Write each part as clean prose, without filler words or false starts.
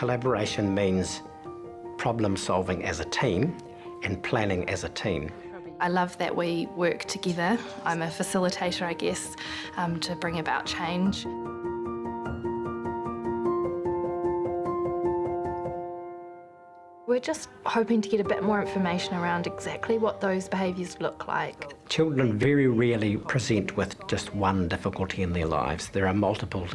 Collaboration means problem solving as a team and planning as a team. I love that we work together. I'm a facilitator, I guess, to bring about change. We're just hoping to get a bit more information around exactly what those behaviours look like. Children very rarely present with just one difficulty in their lives. There are multiple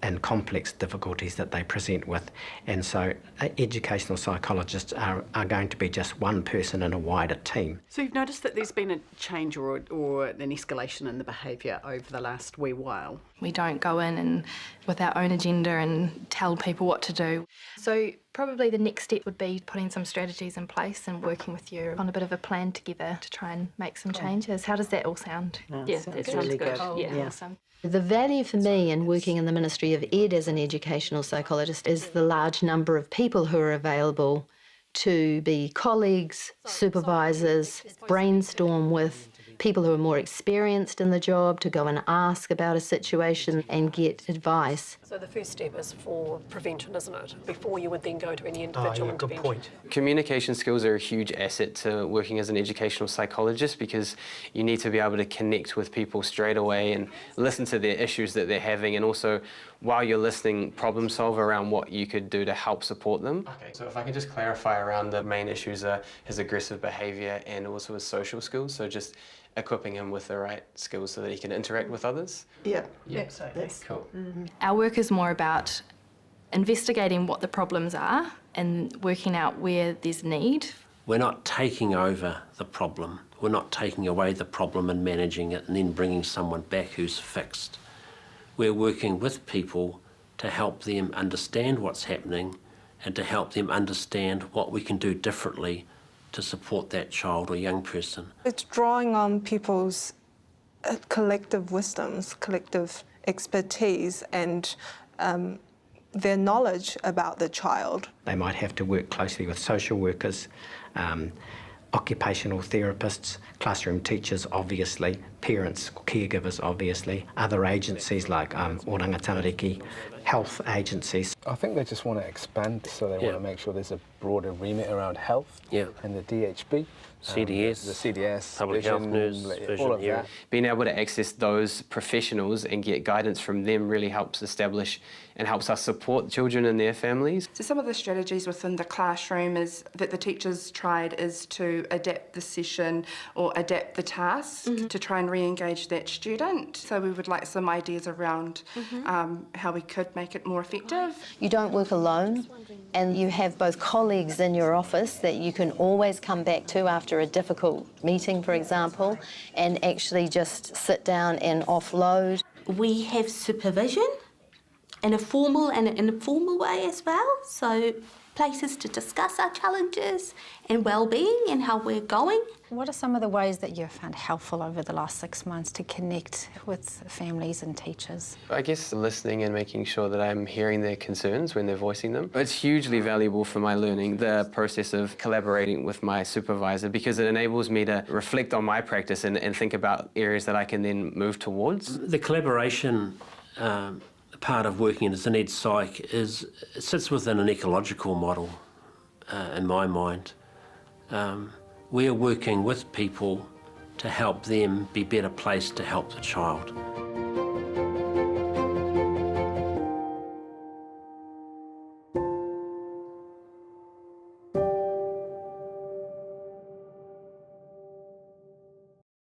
and complex difficulties that they present with, and so educational psychologists are going to be just one person in a wider team. So you've noticed that there's been a change or an escalation in the behaviour over the last wee while? We don't go in and with our own agenda and tell people what to do. So probably the next step would be putting some strategies in place and working with you on a bit of a plan together to try and make some changes. How does that all sound? Yeah, that sounds good. Yeah, awesome. The value for me in working in the Ministry of Ed as an educational psychologist is the large number of people who are available to be colleagues, supervisors, brainstorm with people who are more experienced in the job, to go and ask about a situation and get advice. So the first step is for prevention, isn't it? Before you would then go to any individual intervention. Good point. Communication skills are a huge asset to working as an educational psychologist, because you need to be able to connect with people straight away and listen to their issues that they're having, and also, while you're listening, problem solve around what you could do to help support them. Okay, so if I can just clarify around the main issues are his aggressive behaviour and also his social skills, so just equipping him with the right skills so that he can interact with others. Yeah, absolutely. Cool. Our work is more about investigating what the problems are and working out where there's need. We're not taking over the problem. We're not taking away the problem and managing it and then bringing someone back who's fixed. We're working with people to help them understand what's happening and to help them understand what we can do differently to support that child or young person. It's drawing on people's collective wisdoms, collective expertise and their knowledge about the child. They might have to work closely with social workers, occupational therapists, classroom teachers, obviously, parents, caregivers, obviously, other agencies like Oranga Tamariki, health agencies. I think they just want to expand, so they want to make sure there's a broader remit around health and the DHB. CDS, the CDS, public vision, health nurse, all of that. Being able to access those professionals and get guidance from them really helps establish and helps us support children and their families. So some of the strategies within the classroom is that the teachers tried is to adapt the session or adapt the task to try and re-engage that student. So we would like some ideas around how we could make it more effective. You don't work alone, and you have both colleagues in your office that you can always come back to after a difficult meeting, for example, and actually just sit down and offload. We have supervision in a formal and an informal way as well, so places to discuss our challenges and well-being and how we're going. What are some of the ways that you've found helpful over the last 6 months to connect with families and teachers? I guess listening and making sure that I'm hearing their concerns when they're voicing them. It's hugely valuable for my learning, the process of collaborating with my supervisor, because it enables me to reflect on my practice and think about areas that I can then move towards. The collaboration part of working as an ed psych sits within an ecological model, in my mind. We're working with people to help them be better placed to help the child.